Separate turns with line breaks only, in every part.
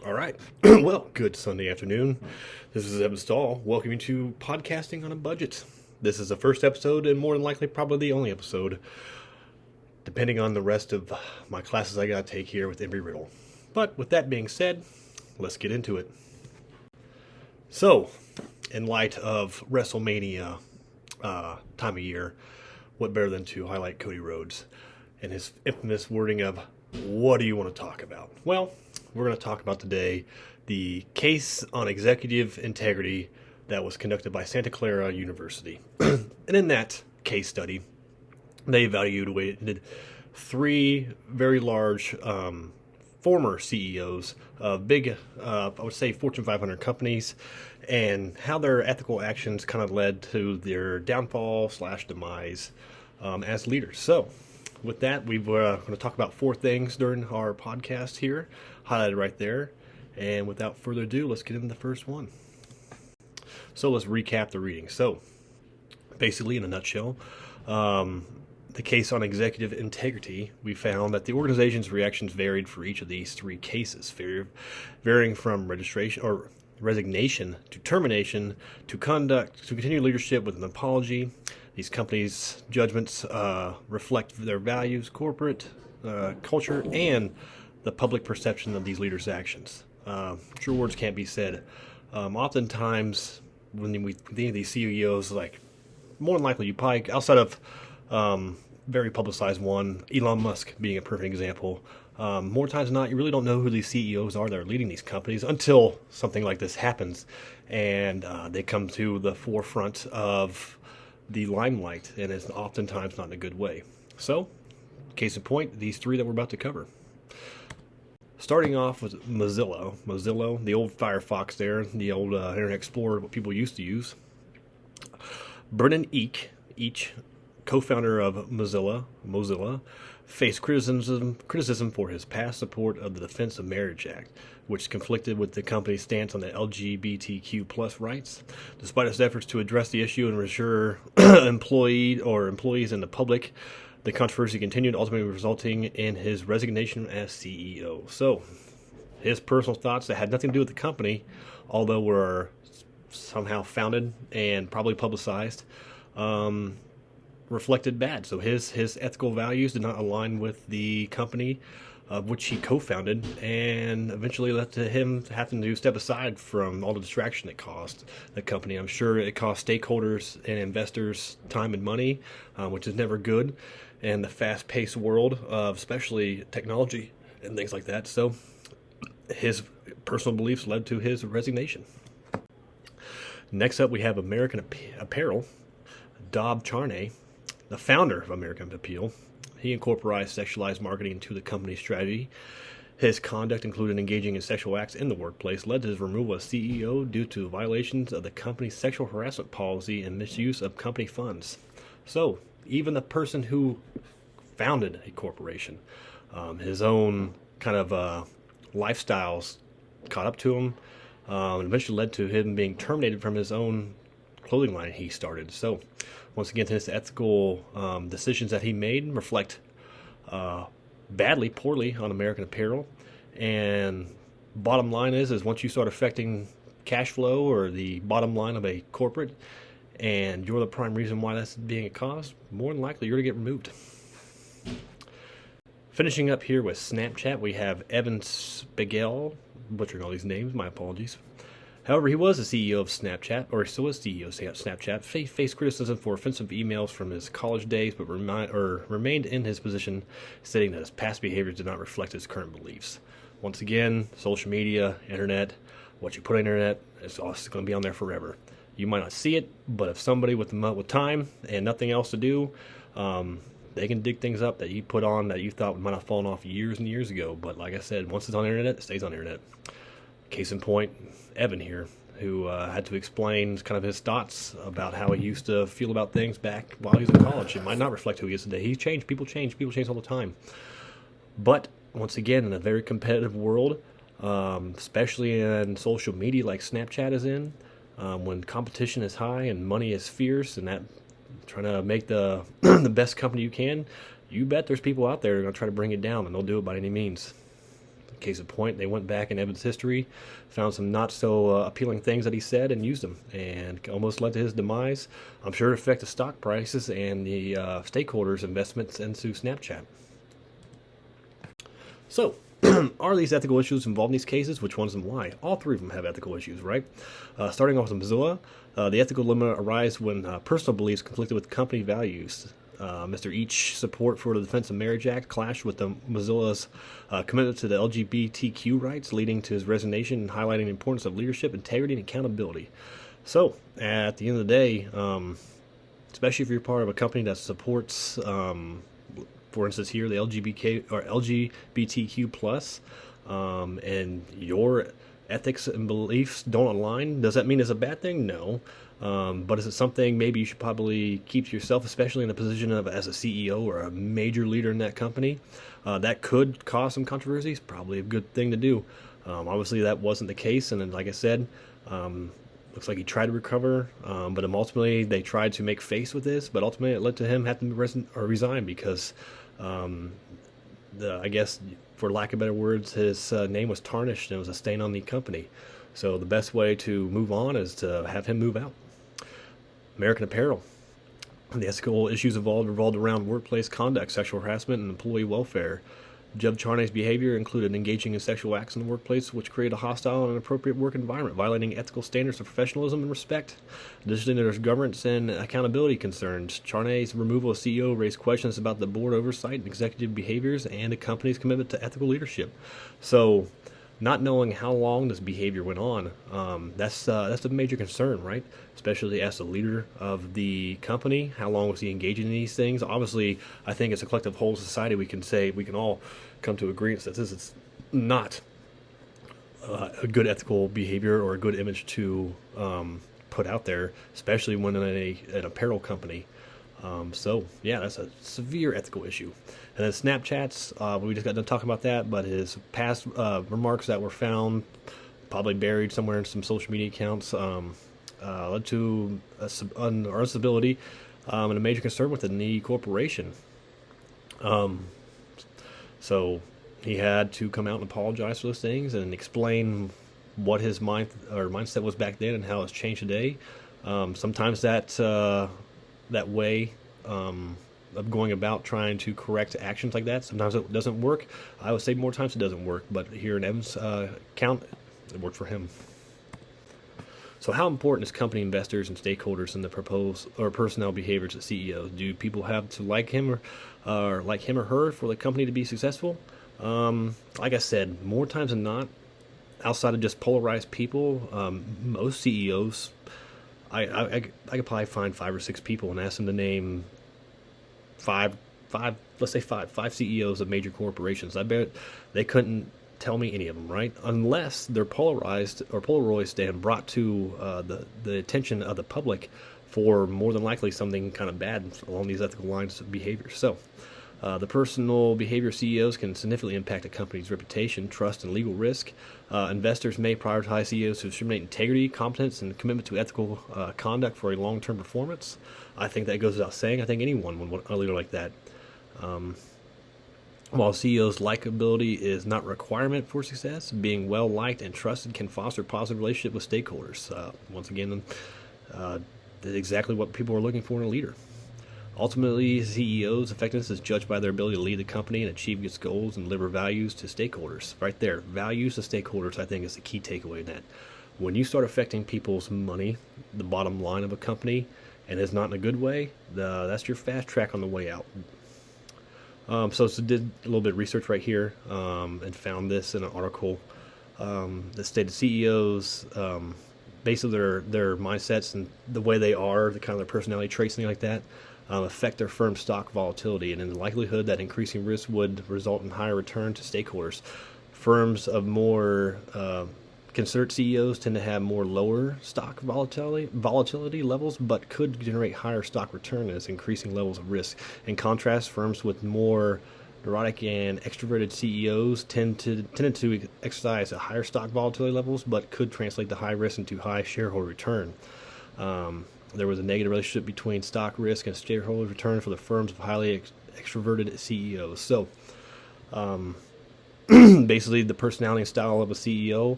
All right. Well, good Sunday afternoon. This is Evan Stahl. Welcome you to Podcasting on a Budget. This is the first episode and more than likely probably the only episode, depending on the rest of my classes I got to take here with Embry Riddle. But with that being said, let's get into it. So, in light of WrestleMania time of year, what better than to highlight Cody Rhodes and his infamous wording of, "What do you want to talk about?" Well, we're going to talk about today the case on executive integrity that was conducted by Santa Clara University. And in that case study, they evaluated three very large former CEOs of big, I would say, Fortune 500 companies, and how their ethical actions kind of led to their downfall/demise as leaders. So, with that, we're going to talk about four things during our podcast here, highlighted right there. And without further ado, let's get into the first one. So let's recap the reading. So, basically, in a nutshell, the case on executive integrity, we found that the organization's reactions varied for each of these three cases, varying from registration or resignation to termination to conduct to continued leadership with an apology. These companies' judgments reflect their values, corporate culture, and the public perception of these leaders' actions. True words can't be said. Oftentimes, when we think of these CEOs, like more than likely, you probably outside of very publicized one, Elon Musk being a perfect example. More times than not, you really don't know who these CEOs are that are leading these companies until something like this happens, and they come to the forefront of the limelight, and it's oftentimes not in a good way. So, case in point, these three that we're about to cover. Starting off with Mozilla, the old Firefox there, the old Internet Explorer, what people used to use. Brennan Eich, co-founder of Mozilla, faced criticism for his past support of the Defense of Marriage Act, which conflicted with the company's stance on the LGBTQ plus rights. Despite his efforts to address the issue and reassure employees and the public, the controversy continued, ultimately resulting in his resignation as CEO. So, his personal thoughts that had nothing to do with the company, although were somehow founded and probably publicized, reflected bad. So his ethical values did not align with the company of which he co-founded, and eventually led to him having to step aside from all the distraction it caused the company. I'm sure it cost stakeholders and investors time and money, which is never good in the fast-paced world of especially technology and things like that. So his personal beliefs led to his resignation. Next up, we have American Apparel. Dob Charney, the founder of American Apparel, he incorporated sexualized marketing into the company's strategy. His conduct, including engaging in sexual acts in the workplace, led to his removal as CEO due to violations of the company's sexual harassment policy and misuse of company funds. So, even the person who founded a corporation, his own kind of lifestyles caught up to him, and eventually led to him being terminated from his own clothing line he started. So, once again, his ethical decisions that he made reflect poorly on American Apparel. And bottom line is once you start affecting cash flow or the bottom line of a corporate, and you're the prime reason why that's being a cause, more than likely you're going to get removed. Finishing up here with Snapchat, we have Evan Spiegel, butchering all these names, my apologies. However, he was the CEO of Snapchat, or still is CEO of Snapchat, faced criticism for offensive emails from his college days, but remained in his position, stating that his past behaviors did not reflect his current beliefs. Once again, social media, internet, what you put on the internet, it's going to be on there forever. You might not see it, but if somebody with time and nothing else to do, they can dig things up that you put on that you thought might have fallen off years and years ago. But like I said, once it's on the internet, it stays on the internet. Case in point, Evan here, who had to explain kind of his thoughts about how he used to feel about things back while he was in college. It might not reflect who he is today. He's changed. People change all the time. But once again, in a very competitive world, especially in social media like Snapchat is in, when competition is high and money is fierce, and that trying to make the the best company you can, you bet there's people out there who are going to try to bring it down, and they'll do it by any means. Case in point, they went back in Evans' history, found some not so appealing things that he said and used them, and almost led to his demise. I'm sure it affected stock prices and the stakeholders' investments into Snapchat. So, are these ethical issues involved in these cases? Which ones and why? All three of them have ethical issues, right? Starting off with Mozilla, the ethical dilemma arises when personal beliefs conflicted with company values. Mr. Each's support for the Defense of Marriage Act clashed with Mozilla's commitment to the LGBTQ rights, leading to his resignation and highlighting the importance of leadership, integrity, and accountability. So, at the end of the day, especially if you're part of a company that supports, for instance here, the LGBTQ plus, and your ethics and beliefs don't align, does that mean it's a bad thing? No. But is it something maybe you should probably keep to yourself, especially in the position of as a CEO or a major leader in that company? That could cause some controversies. Probably a good thing to do. Obviously, that wasn't the case, and then, like I said, looks like he tried to recover, but ultimately they tried to make face with this. But ultimately, it led to him having to resign because, I guess, for lack of better words, his name was tarnished and it was a stain on the company. So the best way to move on is to have him move out. American Apparel. The ethical issues revolved around workplace conduct, sexual harassment, and employee welfare. Jeb Charney's behavior included engaging in sexual acts in the workplace, which created a hostile and inappropriate work environment, violating ethical standards of professionalism and respect. Additionally, there's governance and accountability concerns. Charney's removal as CEO raised questions about the board oversight and executive behaviors and the company's commitment to ethical leadership. So, not knowing how long this behavior went on, that's a major concern, right? Especially as the leader of the company. How long was he engaging in these things? Obviously, I think as a collective whole society, we can all come to agreement that this is not a good ethical behavior or a good image to put out there, especially when in an apparel company. So, yeah, that's a severe ethical issue. And then Snapchat's, we just got done talking about that, but his past remarks that were found, probably buried somewhere in some social media accounts, led to instability and a major concern within the corporation. So he had to come out and apologize for those things and explain what his mindset was back then and how it's changed today. Sometimes that way of going about trying to correct actions like that, sometimes it doesn't work. I would say more times it doesn't work, but here in Evans' account, it worked for him. So how important is company investors and stakeholders in the personnel behaviors of CEOs? Do people have to like him or her for the company to be successful? Like I said, more times than not, outside of just polarized people, most CEOs, I could probably find 5 or 6 people and ask them to name five CEOs of major corporations. I bet they couldn't tell me any of them, right? Unless they're polarized or polarized and brought to the attention of the public for more than likely something kind of bad along these ethical lines of behavior. So, the personal behavior of CEOs can significantly impact a company's reputation, trust, and legal risk. Investors may prioritize CEOs who discriminate integrity, competence, and commitment to ethical conduct for a long-term performance. I think that goes without saying. I think anyone would want a leader like that. While CEOs' likability is not a requirement for success, being well-liked and trusted can foster a positive relationship with stakeholders. Once again, that's exactly what people are looking for in a leader. Ultimately, CEOs' effectiveness is judged by their ability to lead the company and achieve its goals and deliver values to stakeholders. Right there, values to stakeholders, I think, is the key takeaway in that. When you start affecting people's money, the bottom line of a company, and it's not in a good way, that's your fast track on the way out. So did a little bit of research right here and found this in an article that stated CEOs, based on their mindsets and the way they are, the kind of their personality traits, things like that, affect their firm's stock volatility, and in the likelihood that increasing risk would result in higher return to stakeholders. Firms of more considered CEOs tend to have more lower stock volatility levels, but could generate higher stock return as increasing levels of risk. In contrast, firms with more neurotic and extroverted CEOs tended to exercise a higher stock volatility levels, but could translate the high risk into high shareholder return. There was a negative relationship between stock risk and shareholder return for the firms of highly extroverted CEOs. So, basically the personality and style of a CEO.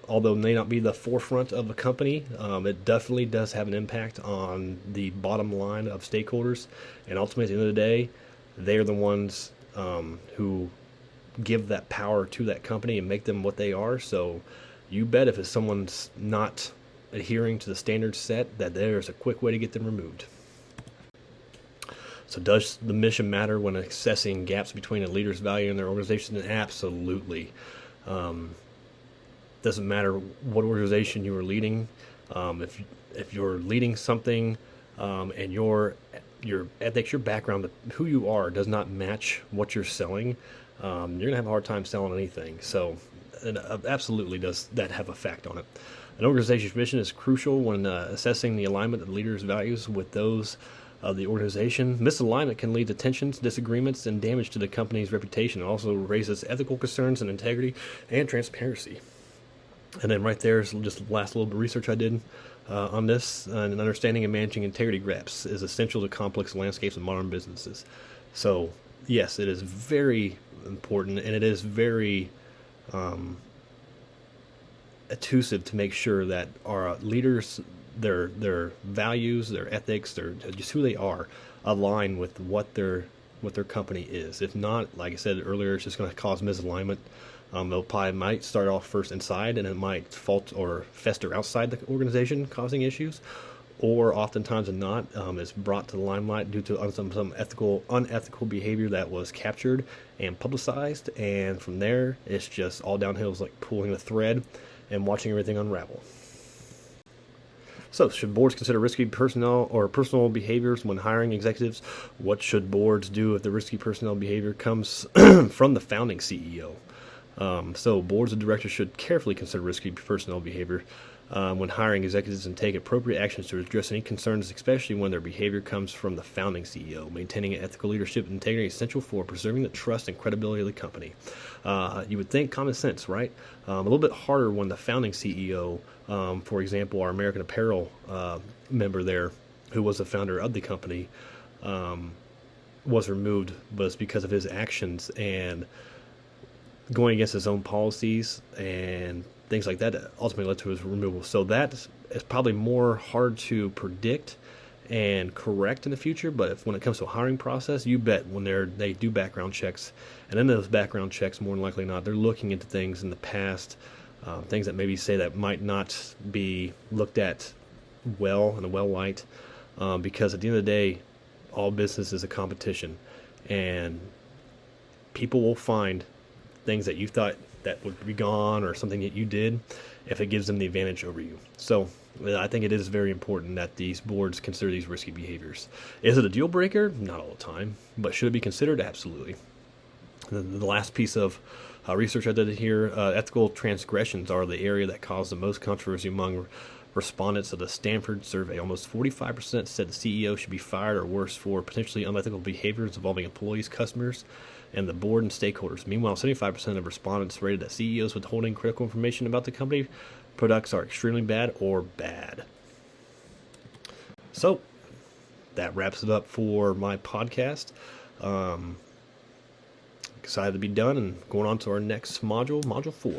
Although it may not be the forefront of a company, it definitely does have an impact on the bottom line of stakeholders. And ultimately, at the end of the day, they're the ones who give that power to that company and make them what they are. So you bet if it's someone's not adhering to the standards set, that there's a quick way to get them removed. So does the mission matter when assessing gaps between a leader's value and their organization? Absolutely. Doesn't matter what organization you are leading. If you're leading something and your ethics, your background, who you are does not match what you're selling, you're gonna have a hard time selling anything. So it absolutely does that have effect on it. An organization's mission is crucial when assessing the alignment of the leader's values with those of the organization. Misalignment can lead to tensions, disagreements, and damage to the company's reputation. It also raises ethical concerns and integrity and transparency. And then right there is just the last little bit of research I did on this. And understanding and managing integrity gaps is essential to complex landscapes of modern businesses. So yes, it is very important, and it is very elusive to make sure that our leaders, their values, their ethics, their just who they are, align with what their company is. If not, like I said earlier, it's just going to cause misalignment. It probably might start off first inside, and it might fault or fester outside the organization, causing issues. Or oftentimes not, it's brought to the limelight due to some unethical behavior that was captured and publicized. And from there, it's just all downhill. It's like pulling a thread and watching everything unravel. So, should boards consider risky personnel or personal behaviors when hiring executives? What should boards do if the risky personnel behavior comes from the founding CEO? So, boards of directors should carefully consider risky personnel behavior when hiring executives and take appropriate actions to address any concerns, especially when their behavior comes from the founding CEO. Maintaining ethical leadership and integrity is essential for preserving the trust and credibility of the company. You would think common sense, right? A little bit harder when the founding CEO, for example, our American Apparel member there, who was the founder of the company, was removed, but it's because of his actions and going against his own policies and things like that ultimately led to his removal. So that is probably more hard to predict and correct in the future. But when it comes to a hiring process, you bet when they do background checks, and in those background checks, more than likely not, they're looking into things in the past, things that maybe say that might not be looked at well in a well light, because at the end of the day, all business is a competition, and people will find things that you thought that would be gone or something that you did if it gives them the advantage over you. So I think it is very important that these boards consider these risky behaviors. Is it a deal breaker? Not all the time, but should it be considered? Absolutely. The last piece of research I did here, ethical transgressions are the area that caused the most controversy among respondents of the Stanford survey. Almost 45% said the CEO should be fired or worse for potentially unethical behaviors involving employees, customers, and the board and stakeholders. Meanwhile, 75% of respondents rated that CEOs withholding critical information about the company products are extremely bad or bad. So that wraps it up for my podcast. Excited to be done and going on to our next module, Module 4.